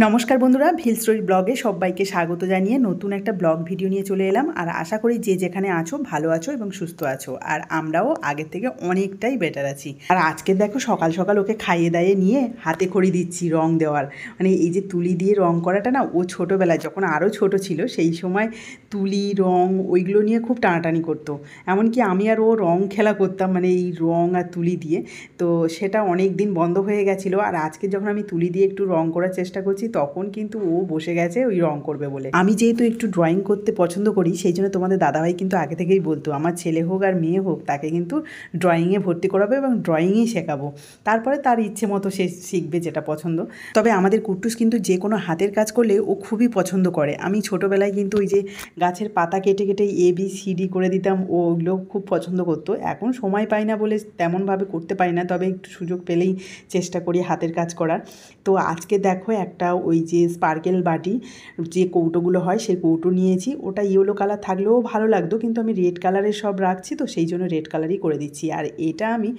নমস্কার বন্ধুরা, ভিল স্টোরি ব্লগে সবাইকে স্বাগত জানিয়ে নতুন একটা ব্লগ ভিডিও নিয়ে চলে এলাম। আর আশা করি যে যেখানে আছো ভালো আছো এবং সুস্থ আছো, আর আমরাও আগের থেকে অনেকটাই বেটার আছি। আর আজকে দেখো সকাল সকাল ওকে খাইয়ে দাইয়ে নিয়ে হাতে খড়ি দিচ্ছি রং দেওয়ার। মানে এই যে তুলি দিয়ে রং করাটা না, ও ছোটোবেলায় যখন আরও ছোট ছিল সেই সময় তুলি রং ওইগুলো নিয়ে খুব টানাটানি করতো। এমনকি আমি আর ও রং খেলা করতাম, মানে এই রং আর তুলি দিয়ে। তো সেটা অনেক দিন বন্ধ হয়ে গেছিলো। আর আজকে যখন আমি তুলি দিয়ে একটু রং করার চেষ্টা করছি তখন কিন্তু ও বসে গেছে ওই রং করবে বলে। আমি যেহেতু একটু ড্রয়িং করতে পছন্দ করি, সেই জন্য তোমাদের দাদাভাই কিন্তু আগে থেকেই বলতো আমার ছেলে হোক আর মেয়ে হোক তাকে কিন্তু ড্রয়িংয়ে ভর্তি করাবে এবং ড্রয়িংই শেখাবো। তারপরে তার ইচ্ছে মতো সে শিখবে যেটা পছন্দ। তবে আমাদের কুট্টুস কিন্তু যে কোনো হাতের কাজ করলে ও খুবই পছন্দ করে। আমি ছোটোবেলায় কিন্তু ওই যে গাছের পাতা কেটে কেটে ABCD করে দিতাম, ও ওগুলো খুব পছন্দ করতো। এখন সময় পাই না বলে তেমনভাবে করতে পারি না, তবে একটু সুযোগ পেলেই চেষ্টা করি হাতের কাজ করার। তো আজকে দেখো একটা ওই যে স্পার্কেল বাটি যে কৌটোগুলো হয় সেই কৌটো নিয়েছি। ওটা ইয়েলো কালার থাকলেও ভালো লাগতো, কিন্তু আমি রেড কালারের সব রাখছি, তো সেই জন্য রেড কালারই করে দিচ্ছি। আর এটা আমি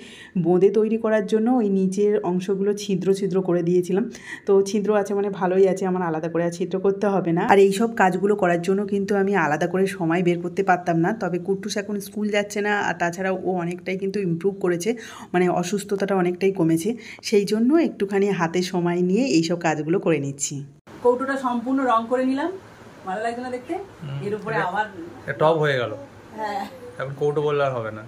বোঁদে তৈরি করার জন্য ওই নিচের অংশগুলো ছিদ্র ছিদ্র করে দিয়েছিলাম। তো ছিদ্র আছে মানে ভালোই আছে, আমার আলাদা করে আর ছিদ্র করতে হবে না। আর এই সব কাজগুলো করার জন্য কিন্তু আমি আলাদা করে সময় বের করতে পারতাম না। তবে কুট্টুস এখন স্কুল যাচ্ছে না, আর তাছাড়াও ও অনেকটাই কিন্তু ইমপ্রুভ করেছে, মানে অসুস্থতাটা অনেকটাই কমেছে। সেই জন্য একটুখানি হাতে সময় নিয়ে এইসব কাজগুলো করে নিচ্ছি। কৌটোটা সম্পূর্ণ রং করে নিলাম, ভালো লাগছে না দেখতে? এর উপরে আবার টপ হয়ে গেল। হ্যাঁ, এখন কৌটো বললে আর হবে না।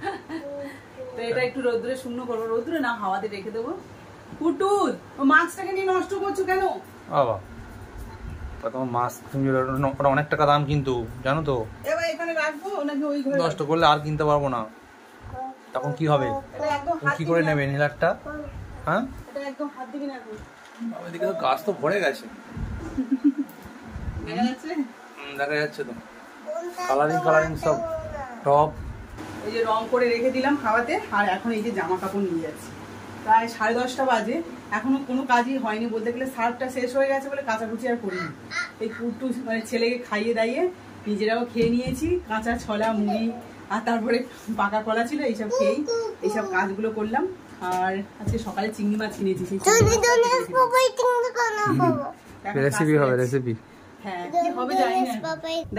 তো এটা একটু রোদ্দুরে শূন্য করবো, রোদ্দুরে না হাওয়াতে রেখে দেবো। কুটুর ও মাছটাকে নিয়ে নষ্ট করছো কেন? বাবা তোমার মাছ তুমি ওটা অনেক টাকা দাম কিন্তু, জানো তো? এবার এখানে রাখবো নাকি ওই ঘরে? নষ্ট করলে আর কিনতে পারবো না, তখন কি হবে? কি করে নেবে নীলারটা? হ্যাঁ, এটা একদম হাত দিবি না এখন। এদিকে তো গাছ তো ভরে গেছে, দেখা যাচ্ছে? দেখা যাচ্ছে তো কালারিং সব টপ। এই যে রং করে রেখে দিলাম হাওয়াতে, আর এখন এই যে জামা কাপড় নিয়ে যাচ্ছি। প্রায় 10:30 বাজে, এখনো কোনো কাজই হয়নি বলতে গেলে। সার্ফটা শেষ হয়ে গেছে বলে কাচাকুচি আর করিনি। এই কুট্টু মানে ছেলেকে খাইয়ে দাইয়ে নিজেরাও খেয়ে নিয়েছি। কাঁচা ছোলা মুড়ি আর তারপরে পাকা কলা ছিল, এইসব খেয়েই এইসব কাজগুলো করলাম। আর আজকে সকালে চিংড়ি মাছ কিনেছি, সেই রেসিপি হবে, রেসিপি। হ্যাঁ, কি হবে জানি না।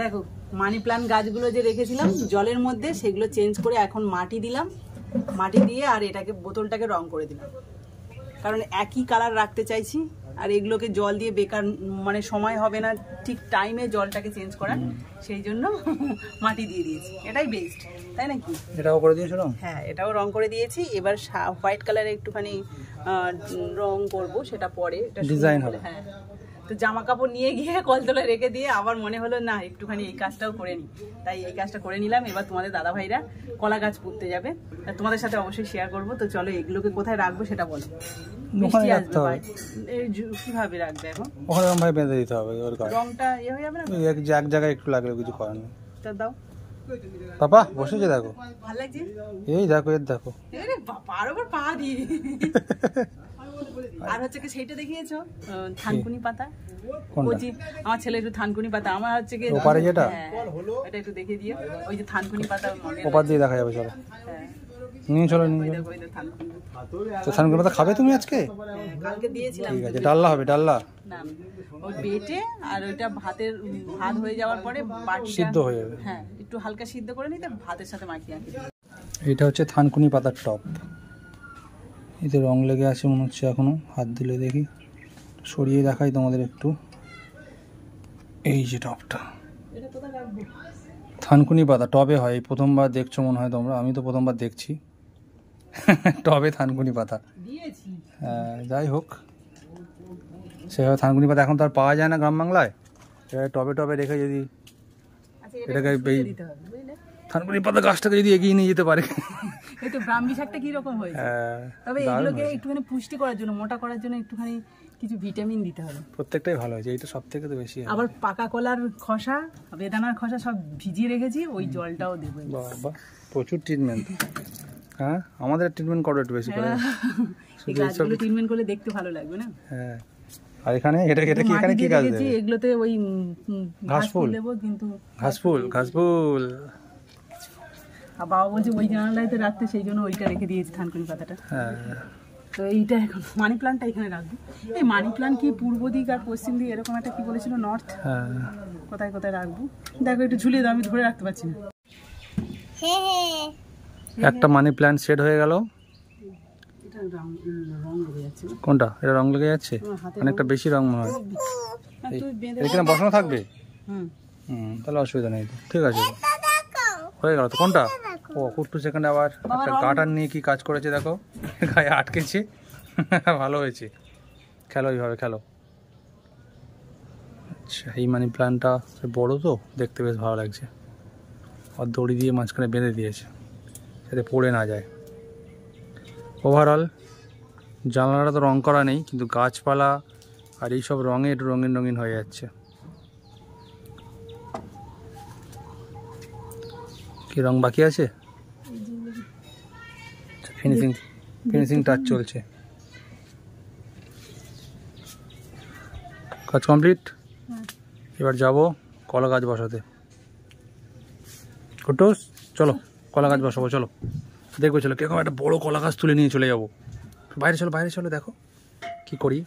দেখো মানি প্লান্ট গাছগুলো যে রেখেছিলাম জলের মধ্যে, সেগুলো চেঞ্জ করে এখন মাটি দিলাম। মাটি দিয়ে আর এটাকে বোতলটাকে রং করে দিলাম, কারণ একই কালার রাখতে চাইছি। আর এগুলোকে জল দিয়ে বেকার মানে সময় হবে না ঠিক টাইমে জলটাকে চেঞ্জ করার, সেই জন্য মাটি দিয়ে দিয়েছি। এটাই বেস্ট, তাই নাকি? এটাও করে দিয়েছো রং? হ্যাঁ, এটাও রং করে দিয়েছি। এবার হোয়াইট কালারে একটুখানি রং করব, সেটা পরে ডিজাইন হবে। হ্যাঁ, তো জামা কাপড় নিয়ে গিয়ে কলতলায় রেখে দিয়ে আবার মনে হলো না একটুখানি এই কাজটাও করে নিই, তাই এই কাজটা করে নিলাম। এবার তোমাদের দাদা ভাইরা কলা গাছ পুঁততে যাবে, তোমাদের সাথে অবশ্যই শেয়ার করবো। তো চলো এগুলোকে কোথায় রাখবো সেটা বলো। মিষ্টি আসবে, কিভাবে রাখবে এখন? ওখানে ভাই বেঁধে দিতে হবে, রংটা ইয়ে হয়ে যাবে না? এক জায়গায় একটু লাগলে কিছু করার নেই। দাও পাপা বসেছে, দেখো ভালো লাগছে। এই দেখো, এর দেখো বারবার পা দিয়ে। আর হচ্ছে কি সেইটা দেখিয়েছো থানকুনি পাতা? বলছি আমার ছেলে একটু থানকুনি পাতা, আমার হচ্ছে কি ওপারে যেটা এটা একটু দেখিয়ে দিও। ওই যে থানকুনি পাতা ওপার দিয়ে দেখা যাবে, চলো নিয়ে চলো নিয়ে চলো। তো থানকুনি পাতা খাবে তুমি আজকে? কালকে দিয়েছিলাম। ঠিক আছে, ডাল্লা হবে, ডাল্লা না ওই বেটে, আর ওইটা ভাত হয়ে যাওয়ার পরে সিদ্ধ হয়ে যাবে। হ্যাঁ, একটু হালকা সিদ্ধ করে নিতে ভাতের সাথে মাখিয়ে আনতে। এটা হচ্ছে থানকুনি পাতার টপ। এতে রং লেগে আছে মনে হচ্ছে এখনো, হাত দিলে দেখি, সরিয়ে দেখাই তোমাদের একটু। এই যে টপটা থানকুনি পাতা টবে হয়, এই প্রথমবার দেখছো মনে হয় তোমরা, আমি তো প্রথমবার দেখছি টবে থানকুনি পাতা। হ্যাঁ, যাই হোক, সেভাবে থানকুনি পাতা এখন তো আর পাওয়া যায় না গ্রাম বাংলায়। টবে টবে রেখে যদি এটাকে এই থানকুনি পাতা গাছটাকে যদি এগিয়ে নিয়ে যেতে পারে। এই তো ব্রাহ্মী শাকটা কি রকম হয়েছে। তবে এগুলোকে একটুখানি পুষ্টি করার জন্য, মোটা করার জন্য একটুখানি কিছু ভিটামিন দিতে হবে। প্রত্যেকটাই ভালো হয়েছে, এইটা সব থেকে তো বেশি। আবার পাকা কলার খোসা, বেদানার খোসা সব ভিজিয়ে রেখেছি, ওই জলটাও দেবো। বাবা প্রচুর ট্রিটমেন্ট। হ্যাঁ, আমাদের ট্রিটমেন্ট করো একটু বেশি করে। এই গাছগুলো ট্রিটমেন্ট করলে দেখতে ভালো লাগবে না? হ্যাঁ। আর এখানে এটা কি গাছ দেবে? এগুলোতে ওই ঘাসফুল দেবো, কিন্তু ঘাসফুল বাবা বলছে ওই জানালাতে রাখতে, সেই জন্য ওইটা রেখে দিয়েছি থানকুনি পাতাটা। হ্যাঁ, তো এইটা এখন মানি প্ল্যান্টটা এখানে রাখবো। এই মানি প্ল্যান্ট কি পূর্ব দিক আর পশ্চিম দিক এরকম একটা কি বলেছিল, নর্থ, হ্যাঁ কোথায় কোথায় রাখবো দেখো, একটু ঝুলিয়ে দাও, আমি ধরে রাখতে পারছি না। একটা মানি প্ল্যান্ট সেট হয়ে গেল। এটা রং লেগে যাচ্ছে না? কোনটা? এটা রং লেগে যাচ্ছে, অনেকটা বেশি রং মনে হয়। এখানে বসানো থাকবে? তাহলে অসুবিধা নেই তো, ঠিক আছে হয়ে গেল তো। কোনটা? ও কুট্টু সেখানে আবার একটা গাটার নিয়ে কি কাজ করেছে দেখো, গায়ে আটকেছে। ভালো হয়েছে, খেলো এইভাবে খেলো। আচ্ছা, এই মানি প্ল্যান্টটা বড় তো দেখতে বেশ ভালো লাগছে, আর দড়ি দিয়ে মাঝখানে বেঁধে দিয়েছে যাতে পড়ে না যায়। ওভারঅল জানলাটা তো রং করা নেই, কিন্তু গাছপালা আর এইসব রঙে একটু রঙিন রঙিন হয়ে যাচ্ছে। কি রং বাকি আছে? ফিনিশিং টাচ চলছে, কাজ কমপ্লিট। এবার যাব কলা গাছ বসাতে। কুট্টুস চলো কলা গাছ বসাবো, চলো দেখবো। চলো কিরকম একটা বড় কলা গাছ তুলে নিয়ে চলে যাবো। বাইরে চলো, বাইরে চলো, দেখো কি করি।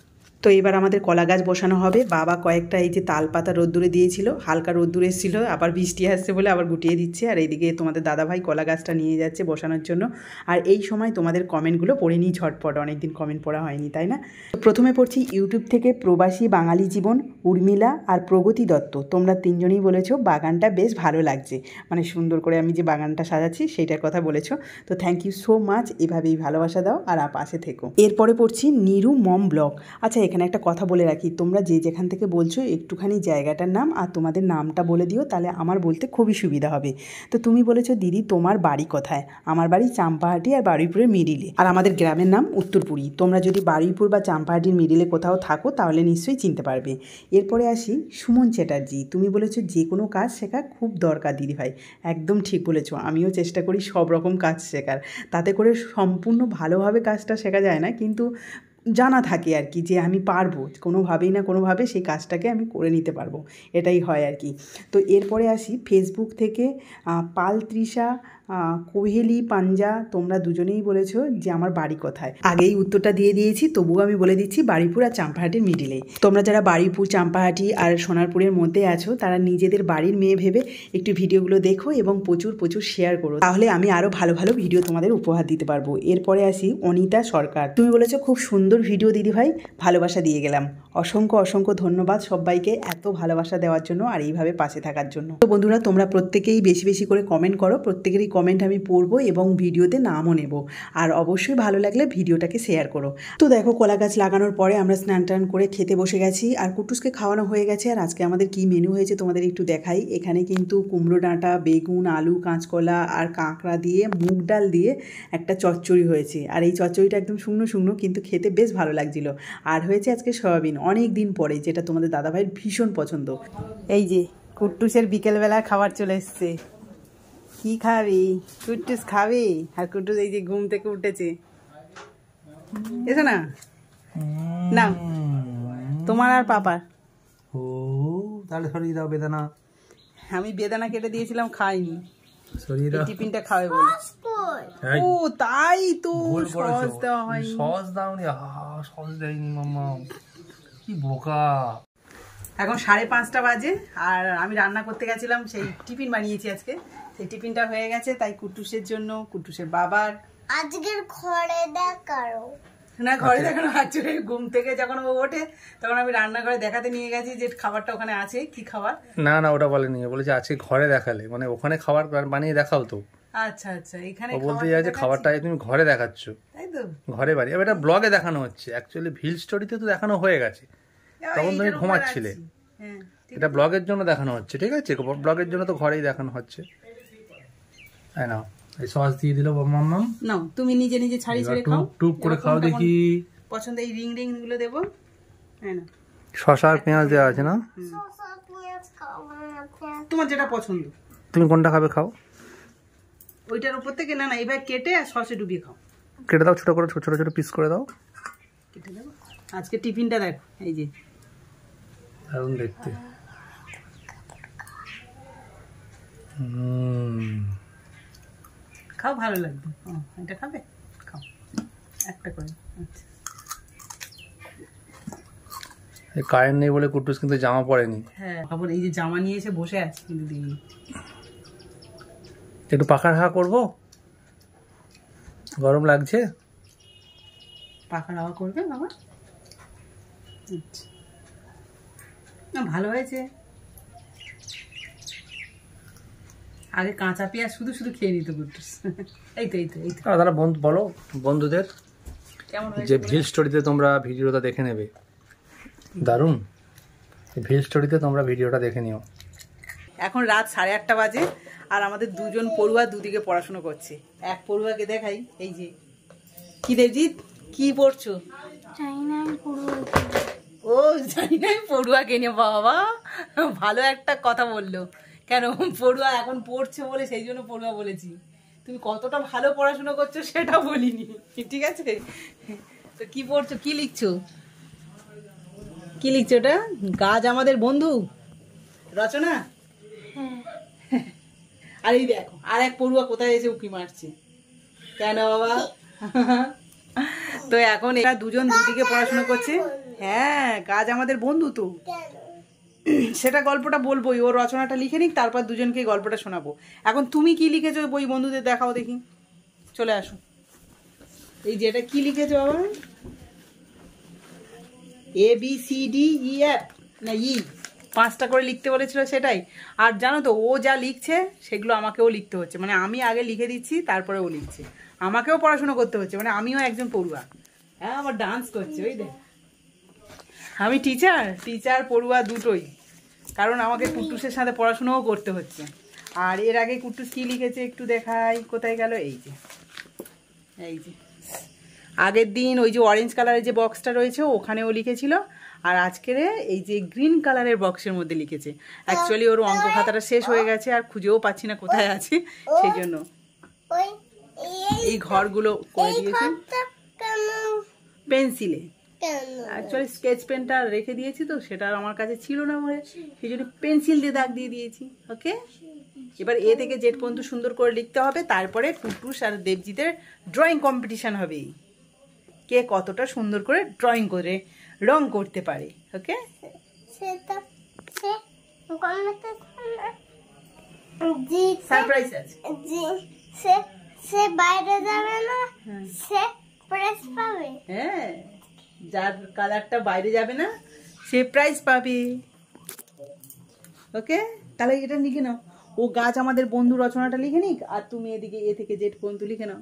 তো এবার আমাদের কলা গাছ বসানো হবে। বাবা কয়েকটা এই যে তাল পাতা রোদ্দুরে দিয়েছিল, হালকা রোদ্দুরে এসেছিলো, আবার বৃষ্টি আসছে বলে আবার গুটিয়ে দিচ্ছে। আর এইদিকে তোমাদের দাদাভাই কলা গাছটা নিয়ে যাচ্ছে বসানোর জন্য। আর এই সময় তোমাদের কমেন্টগুলো পড়ে নিই ঝটপট, অনেকদিন কমেন্ট পড়া হয়নি তাই না? তো প্রথমে পড়ছি ইউটিউব থেকে প্রবাসী বাঙালি জীবন, উর্মিলা আর প্রগতি দত্ত। তোমরা তিনজনেই বলেছো বাগানটা বেশ ভালো লাগছে, মানে সুন্দর করে আমি যে বাগানটা সাজাচ্ছি সেইটার কথা বলেছো। তো থ্যাংক ইউ সো মাচ, এভাবেই ভালোবাসা দাও আর পাশে থেকো। এরপরে পড়ছি নিরু মম ব্লগ। আচ্ছা এখানে একটা কথা বলে রাখি, তোমরা যে যেখান থেকে বলছো একটুখানি জায়গাটার নাম আর তোমাদের নামটা বলে দিও, তাহলে আমার বলতে খুবই সুবিধা হবে। তো তুমি বলেছো দিদি তোমার বাড়ি কোথায়? আমার বাড়ি চাম্পাহাটি আর বারুইপুরের মিডিলে, আর আমাদের গ্রামের নাম উত্তরপুরি। তোমরা যদি বারুইপুর বা চাম্পাহাটির মিডিলে কোথাও থাকো তাহলে নিশ্চয়ই চিনতে পারবে। এরপরে আসি সুমন চ্যাটার্জি। তুমি বলেছো যে কোনো কাজ শেখা খুব দরকার দিদিভাই, একদম ঠিক বলেছো। আমিও চেষ্টা করি সব রকম কাজ শেখার, তাতে করে সম্পূর্ণ ভালোভাবে কাজটা শেখা যায় না, কিন্তু জানা থাকে আর কি, যে আমি পারবো কোনোভাবেই না কোনোভাবে সেই কাজটাকে আমি করে নিতে পারবো, এটাই হয় আর কি। তো এরপরে আসি ফেসবুক থেকে পাল তৃষা কোহেলি পাঞ্জা। তোমরা দুজনেই বলেছো যে আমার বাড়ি কোথায়। আগেই উত্তরটা দিয়ে দিয়েছি, তবুও আমি বলে দিচ্ছি বারুইপুর আর চাম্পাহাটির মিডিলেই। তোমরা যারা বারুইপুর, চাম্পাহাটি আর সোনারপুরের মধ্যে আছো তারা নিজেদের বাড়ির মেয়ে ভেবে একটু ভিডিওগুলো দেখো এবং প্রচুর প্রচুর শেয়ার করো, তাহলে আমি আরও ভালো ভালো ভিডিও তোমাদের উপহার দিতে পারবো। এরপরে আসি অনিতা সরকার। তুমি বলেছো খুব সুন্দর ভিডিও দিদিভাই, ভালোবাসা দিয়ে গেলাম। অসংখ্য অসংখ্য ধন্যবাদ সবাইকে এত ভালোবাসা দেওয়ার জন্য আর এইভাবে পাশে থাকার জন্য। তো বন্ধুরা তোমরা প্রত্যেকেই বেশি বেশি করে কমেন্ট করো, প্রত্যেকেরই কমেন্ট আমি পড়বো এবং ভিডিওতে নামও নেব। আর অবশ্যই ভালো লাগলে ভিডিওটাকে শেয়ার করো। তো দেখো কলা গাছ লাগানোর পরে আমরা স্নান টান করে খেতে বসে গেছি, আর কুটুসকে খাওয়ানো হয়ে গেছে। আর আজকে আমাদের কি মেনু হয়েছে তোমাদের একটু দেখাই। এখানে কিন্তু কুমড়ো ডাঁটা, বেগুন, আলু, কাঁচকলা আর কাঁকড়া দিয়ে মুগ ডাল দিয়ে একটা চচ্চড়ি হয়েছে। আর এই চচ্চড়িটা একদম শুকনো শুকনো, কিন্তু খেতে বেশ ভালো লাগছিল। আর হয়েছে আজকে সয়াবিন, অনেক দিন পরে, যেটা তোমাদের দাদাভাইয়ের ভীষণ পছন্দ। এই যে কুট্টুসের বিকেলবেলা খাবার চলে এসছে। কি খাবি কুট্টুস? খাবি? আর কুট্টুস এই যে ঘুম থেকে উঠেছে, এসো না, না তোমার আর পাপার। ও তাহলে সরিয়ে দাও বেদানা। আমি বেদানা কেটে দিয়েছিলাম, খাইনি, সরিয়ে দাও। টিফিনটা খাবে বলে। ও তাই তো, সস দেওয়া হয়নি। সস দাওনি? সস দেয়নি মাম্মা, কি বোকা। এখন 5:30 বাজে আর আমি রান্না করতে গেছিলাম, সেই টিফিন বানিয়েছি আজকে। সেই টিফিনটা হয়ে গেছে, তাই কুট্টুসের জন্য, কুট্টুসের বাবার আজকের ঘরে দেখাও না, ঘরে দেখানো হচ্ছে। ঘুম থেকে যখন ও ওঠে তখন আমি রান্নাঘরে দেখাতে নিয়ে গেছি যে খাবারটা ওখানে আছে। কি খাবার? না না ওটা বলেনি, বলেছে আজকে ঘরে দেখালে, মানে ওখানে খাবার বানিয়ে দেখাও তো। আচ্ছা আচ্ছা, এখানে ও বলতে চাইছে খাবারটা তুমি ঘরে দেখাচ্ছ, তাই তো? ঘরে বাড়ি। এবার এটা ব্লগে দেখানো হচ্ছে, অ্যাকচুয়ালি ভিল স্টোরিতে তো দেখানো হয়ে গেছে, তখন তুমি ঘুমাচ্ছিলে। হ্যাঁ, এটা ব্লগের জন্য দেখানো হচ্ছে, ঠিক আছে? ব্লগের জন্য তো ঘরেই দেখানো হচ্ছে, তাই না? এই সস দিয়ে দিল মাম্মাম। নাও তুমি নিজে নিজে ছাড়ি ছেড়ে খাও, টুক করে খাও দেখি। পছন্দ এই রিং রিং গুলো দেবো। হ্যাঁ না, শসা আর পেঁয়াজ দেওয়া আছে না? শসা পেঁয়াজ খাবো না, পেঁয়াজ তোমার যেটা পছন্দ। তুমি কোনটা খাবে খাও। ওইটার উপর থেকে না না এইভাবে কেটে আর সসে ডুবিয়ে খাও। কেটে দাও ছোট করে, ছোট ছোট পিস করে দাও। কেটে দেবো। আজকে টিফিনটা দেখো, এই যে দারুণ দেখতে। খাও, ভালো লাগবে। এটা খাবে? খাও। একটা করে। আচ্ছা কারেন্ট নেই বলে কুটুস কিন্তু জামা পরেনি। হ্যাঁ আবার এই যে জামা নিয়ে এসে বসে আছে কিন্তু দিইনি। একটু পাখার হাওয়া করবো, গরম লাগছে। পাখার হাওয়া করবে বাবা? আচ্ছা না ভালো হয়েছে। আগে কাঁচা পেঁয়াজ শুধু শুধু খেয়ে নিত কুটুস। এই তো এই তো এই তো তারা বন্ধু বলো বন্ধুদের কেমন যে হয়েছে? ভিল স্টোরিতে তোমরা ভিডিওটা দেখে নেবে, দারুণ। ভিল স্টোরিতে তোমরা ভিডিওটা দেখে নিও। এখন রাত 8:30 বাজে আর আমাদের দুজন পড়ুয়া দুদিকে পড়াশোনা করছে। এক পড়ুয়াকে দেখাই, এই যে কি দেবজিৎ কি পড়ছো? ও জানি না পড়ুয়াকে নিয়ে, বাবা ভালো একটা কথা বললো। কেন পড়ুয়া এখন পড়ছে বলে সেই জন্য পড়ুয়া বলেছি। তুমি কতটা ভালো পড়াশোনা করছো সেটা বলিনি, ঠিক আছে? তো কি পড়ছো, কি লিখছো? কি লিখছো ওটা? গাছ আমাদের বন্ধু রচনা। আর এই দেখো আর এক পড়ুয়া কোথায় এসে উকি মারছে। কেন বাবা? তো এখন এরা দুজন দুদিকে পড়াশোনা করছে। হ্যাঁ গাছ আমাদের বন্ধু তো, সেটা গল্পটা বলবোই। ও রচনাটা লিখে নিক, তারপর দুজনকে গল্পটা শোনাবো। এখন তুমি কি লিখেছো বই বন্ধুদের দেখাও দেখি, চলে আসো। এই যে এটা কি লিখেছো বাবা? ABCDEF না ই 5টা করে লিখতে বলেছিল সেটাই। আর জানো তো ও যা লিখছে সেগুলো আমাকেও লিখতে হচ্ছে, মানে আমি আগে লিখে দিচ্ছি তারপরে ও লিখছে। আমাকেও পড়াশোনা করতে হচ্ছে, মানে আমিও একজন পড়ুয়া। হ্যাঁ আবার ডান্স করছে ওই দেখ। আমি টিচার পড়ুয়া দুটোই, কারণ আমাকে কুট্টুসের সাথে পড়াশোনাও করতে হচ্ছে। আর এর আগে কুট্টুস কি লিখেছে একটু দেখাই, কোথায় গেল? এই যে এই যে আগের দিন ওই যে অরেঞ্জ কালারের যে বক্সটা রয়েছে ওখানেও লিখেছিল, আর আজকের এই যে গ্রিন কালারের বক্সের মধ্যে লিখেছে। অ্যাকচুয়ালি ওর অঙ্ক খাতাটা শেষ হয়ে গেছে আর খুঁজেও পাচ্ছি না কোথায় আছে, সেই জন্য এই ঘরগুলো করে দিয়েছি পেন্সিলে। অ্যাকচুয়ালি স্কেচ পেনটা রেখে দিয়েছি তো সেটা আমার কাছে ছিল না বলে সেই জন্য পেন্সিল দিয়ে দাগ দিয়ে দিয়েছি। ওকে এবার এ থেকে জেড পর্যন্ত সুন্দর করে লিখতে হবে, তারপরে কুটুস আর দেবজিতের ড্রয়িং কম্পিটিশন হবে, কে কতটা সুন্দর করে ড্রয়িং করে রং করতে পারে। ওকে সারপ্রাইজ আছে। সে বাইরে যাবে না, সে প্রাইজ পাবে। হ্যাঁ যার কালারটা বাইরে যাবে না সে প্রাইজ পাবে। ওকে তাহলে এটা লিখে নাও। ও গাছ আমাদের বন্ধু রচনাটা লিখে নিক, আর তুমি এদিকে এ থেকে জেড পর্যন্ত লিখে নাও।